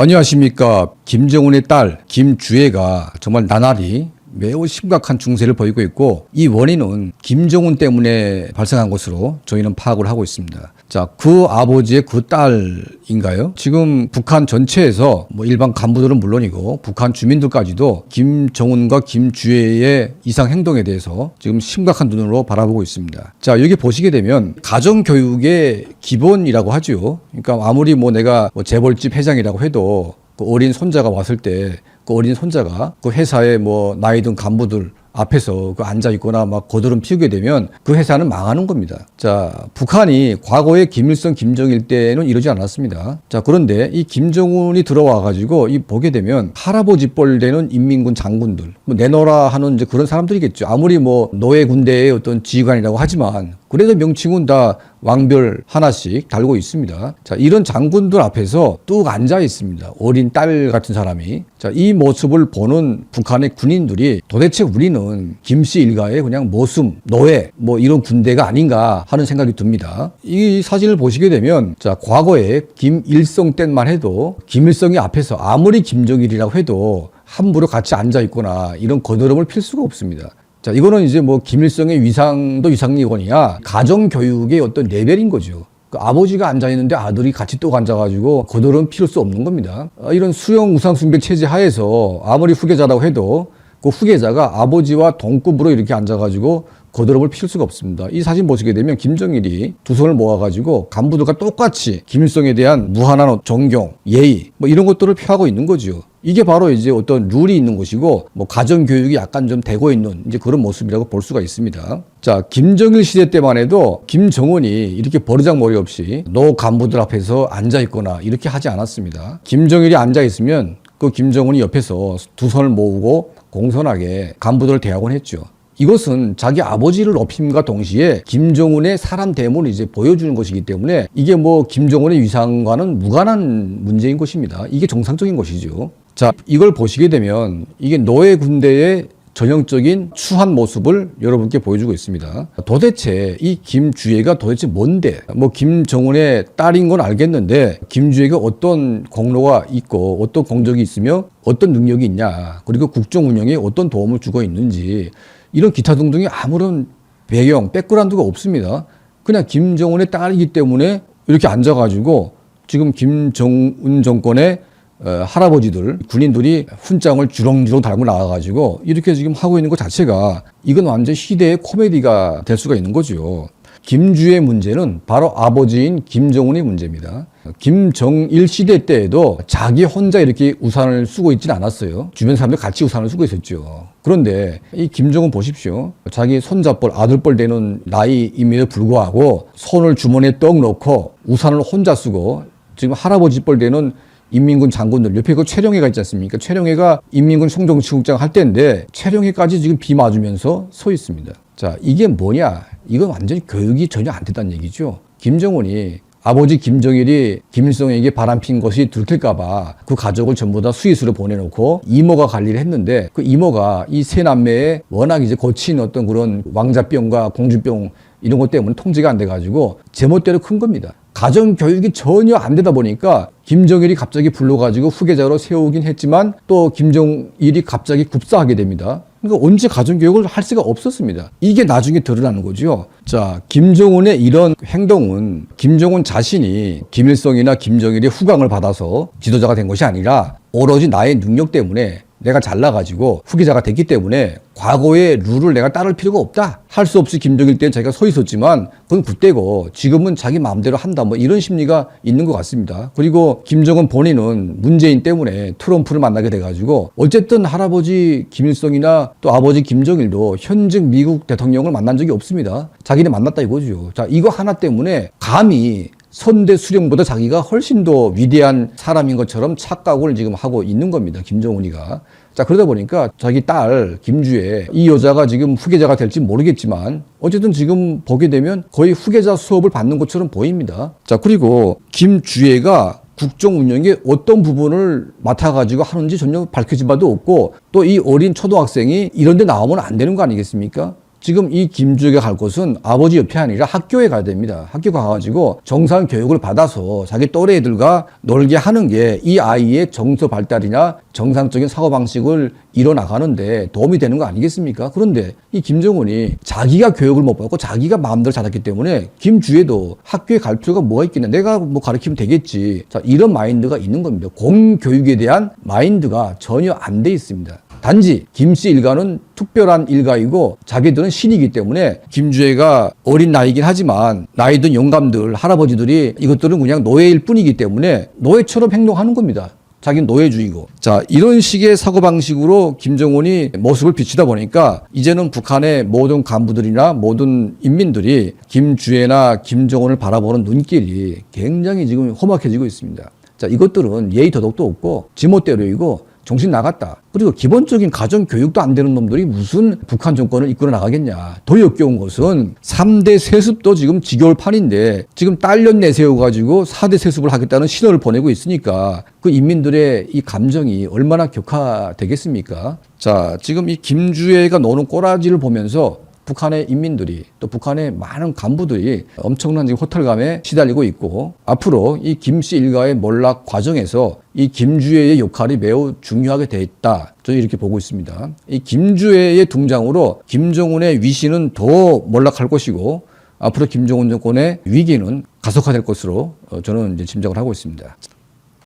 안녕하십니까. 김정은의 딸 김주애가 정말 나날이 매우 심각한 중세를 보이고 있고, 이 원인은 김정은 때문에 발생한 것으로 저희는 파악을 하고 있습니다. 자, 그 아버지의 그 딸인가요? 지금 북한 전체에서 일반 간부들은 물론이고 북한 주민들까지도 김정은과 김주애의 이상 행동에 대해서 지금 심각한 눈으로 바라보고 있습니다. 자, 여기 보시게 되면 가정교육의 기본이라고 하죠. 그러니까 아무리 내가 재벌집 회장이라고 해도 그 어린 손자가 왔을 때 그 어린 손자가 그 회사의 나이 든 간부들 앞에서 앉아 있거나 막 거드름 피우게 되면 그 회사는 망하는 겁니다. 자, 북한이 과거에 김일성, 김정일 때는 이러지 않았습니다. 자, 그런데 이 김정은이 들어와 가지고 보게 되면 할아버지 뻘 되는 인민군 장군들, 내놓으라 하는 이제 그런 사람들이겠죠. 아무리 노예 군대의 어떤 지휘관이라고 하지만 그래도 명칭은 다 왕별 하나씩 달고 있습니다. 자, 이런 장군들 앞에서 뚝 앉아 있습니다. 어린 딸 같은 사람이. 자, 이 모습을 보는 북한의 군인들이 도대체 우리는 김씨 일가의 그냥 모순, 노예, 이런 군대가 아닌가 하는 생각이 듭니다. 이 사진을 보시게 되면, 자, 과거에 김일성 때만 해도 김일성이 앞에서 아무리 김정일이라고 해도 함부로 같이 앉아 있거나 이런 거드름을 필 수가 없습니다. 자, 이거는 이제 김일성의 위상도 위상이거니와 가정교육의 어떤 레벨인 거죠. 그 아버지가 앉아있는데 아들이 같이 또 앉아가지고 거드름 필 수 없는 겁니다. 이런 수령 우상숭배 체제 하에서 아무리 후계자라고 해도 그 후계자가 아버지와 동급으로 이렇게 앉아가지고 거드름을 필 수가 없습니다. 이 사진 보시게 되면 김정일이 두 손을 모아가지고 간부들과 똑같이 김일성에 대한 무한한 존경, 예의 이런 것들을 표하고 있는 거죠. 이게 바로 이제 어떤 룰이 있는 것이고 가정교육이 약간 좀 되고 있는 이제 그런 모습이라고 볼 수가 있습니다. 자, 김정일 시대 때만 해도 김정은이 이렇게 버르장머리 없이 노 간부들 앞에서 앉아 있거나 이렇게 하지 않았습니다. 김정일이 앉아 있으면 그 김정은이 옆에서 두 손을 모으고 공손하게 간부들을 대하곤 했죠. 이것은 자기 아버지를 높임과 동시에 김정은의 사람 대모를 이제 보여주는 것이기 때문에 이게 김정은의 위상과는 무관한 문제인 것입니다. 이게 정상적인 것이죠. 자, 이걸 보시게 되면 이게 노예 군대의 전형적인 추한 모습을 여러분께 보여주고 있습니다. 도대체 이 김주애가 도대체 뭔데? 김정은의 딸인 건 알겠는데 김주애가 어떤 공로가 있고 어떤 공적이 있으며 어떤 능력이 있냐, 그리고 국정 운영에 어떤 도움을 주고 있는지, 이런 기타 등등의 아무런 배경, 백그라운드가 없습니다. 그냥 김정은의 딸이기 때문에 이렇게 앉아가지고 지금 김정은 정권의 할아버지들, 군인들이 훈장을 주렁주렁 달고 나와가지고 이렇게 지금 하고 있는 것 자체가 이건 완전 시대의 코미디가 될 수가 있는 거죠. 김주의 문제는 바로 아버지인 김정은의 문제입니다. 김정일 시대 때에도 자기 혼자 이렇게 우산을 쓰고 있지는 않았어요. 주변 사람들 같이 우산을 쓰고 있었죠. 그런데 이 김정은 보십시오. 자기 손자뻘, 아들뻘 되는 나이임에도 불구하고 손을 주머니에 떡 넣고 우산을 혼자 쓰고 지금 할아버지뻘 되는 인민군 장군들 옆에 그 최령해가 있지 않습니까? 최령해가 인민군 총정치국장 할 때인데 최령해까지 지금 비 맞으면서 서 있습니다. 자, 이게 뭐냐? 이건 완전히 교육이 전혀 안 됐다는 얘기죠. 김정은이 아버지 김정일이 김일성에게 바람핀 것이 들킬까봐 그 가족을 전부 다 스위스로 보내놓고 이모가 관리를 했는데, 그 이모가 이 세 남매의 워낙 이제 거친 어떤 그런 왕자병과 공주병 이런 것 때문에 통제가 안 돼가지고 제멋대로 큰 겁니다. 가정교육이 전혀 안 되다 보니까 김정일이 갑자기 불러가지고 후계자로 세우긴 했지만 또 김정일이 갑자기 급사하게 됩니다. 그러니까 언제 가정교육을 할 수가 없었습니다. 이게 나중에 드러나는 거죠. 자, 김정은의 이런 행동은 김정은 자신이 김일성이나 김정일의 후광을 받아서 지도자가 된 것이 아니라 오로지 나의 능력 때문에 내가 잘나가지고 후계자가 됐기 때문에 과거의 룰을 내가 따를 필요가 없다. 할 수 없이 김정일 때는 자기가 서 있었지만 그건 그때고 지금은 자기 마음대로 한다. 이런 심리가 있는 것 같습니다. 그리고 김정은 본인은 문재인 때문에 트럼프를 만나게 돼가지고 어쨌든 할아버지 김일성이나 또 아버지 김정일도 현직 미국 대통령을 만난 적이 없습니다. 자기네 만났다 이거죠. 자, 이거 하나 때문에 감히 선대 수령보다 자기가 훨씬 더 위대한 사람인 것처럼 착각을 지금 하고 있는 겁니다. 김정은이가. 자, 그러다 보니까 자기 딸 김주애, 이 여자가 지금 후계자가 될지 모르겠지만 어쨌든 지금 보게 되면 거의 후계자 수업을 받는 것처럼 보입니다. 자, 그리고 김주애가 국정 운영의 어떤 부분을 맡아가지고 하는지 전혀 밝혀진 바도 없고, 또 이 어린 초등학생이 이런 데 나오면 안 되는 거 아니겠습니까? 지금 이 김주혜가 갈 곳은 아버지 옆이 아니라 학교에 가야 됩니다. 학교 가가지고 정상 교육을 받아서 자기 또래 애들과 놀게 하는 게 이 아이의 정서 발달이나 정상적인 사고방식을 이뤄나가는데 도움이 되는 거 아니겠습니까? 그런데 이 김정은이 자기가 교육을 못 받고 자기가 마음대로 자랐기 때문에 김주혜도 학교에 갈 필요가 뭐가 있겠냐. 내가 뭐 가르치면 되겠지. 자, 이런 마인드가 있는 겁니다. 공교육에 대한 마인드가 전혀 안 돼 있습니다. 단지 김씨 일가는 특별한 일가이고 자기들은 신이기 때문에 김주혜가 어린 나이긴 하지만 나이 든 영감들, 할아버지들이 이것들은 그냥 노예일 뿐이기 때문에 노예처럼 행동하는 겁니다. 자기는 노예주의고. 자, 이런 식의 사고방식으로 김정은이 모습을 비추다 보니까 이제는 북한의 모든 간부들이나 모든 인민들이 김주혜나 김정은을 바라보는 눈길이 굉장히 지금 험악해지고 있습니다. 자, 이것들은 예의 도덕도 없고 지멋대로이고 정신 나갔다. 그리고 기본적인 가정 교육도 안 되는 놈들이 무슨 북한 정권을 이끌어 나가겠냐. 더 역겨운 것은 3대 세습도 지금 지겨울 판인데 지금 딸년 내세워가지고 4대 세습을 하겠다는 신호를 보내고 있으니까 그 인민들의 이 감정이 얼마나 격화되겠습니까? 자, 지금 이 김주혜가 노는 꼬라지를 보면서 북한의 인민들이 또 북한의 많은 간부들이 엄청난 호탈감에 시달리고 있고 앞으로 이 김씨 일가의 몰락 과정에서 이 김주혜의 역할이 매우 중요하게 돼 있다. 저는 이렇게 보고 있습니다. 이 김주혜의 등장으로 김정은의 위신은 더 몰락할 것이고 앞으로 김정은 정권의 위기는 가속화될 것으로 저는 이제 짐작을 하고 있습니다.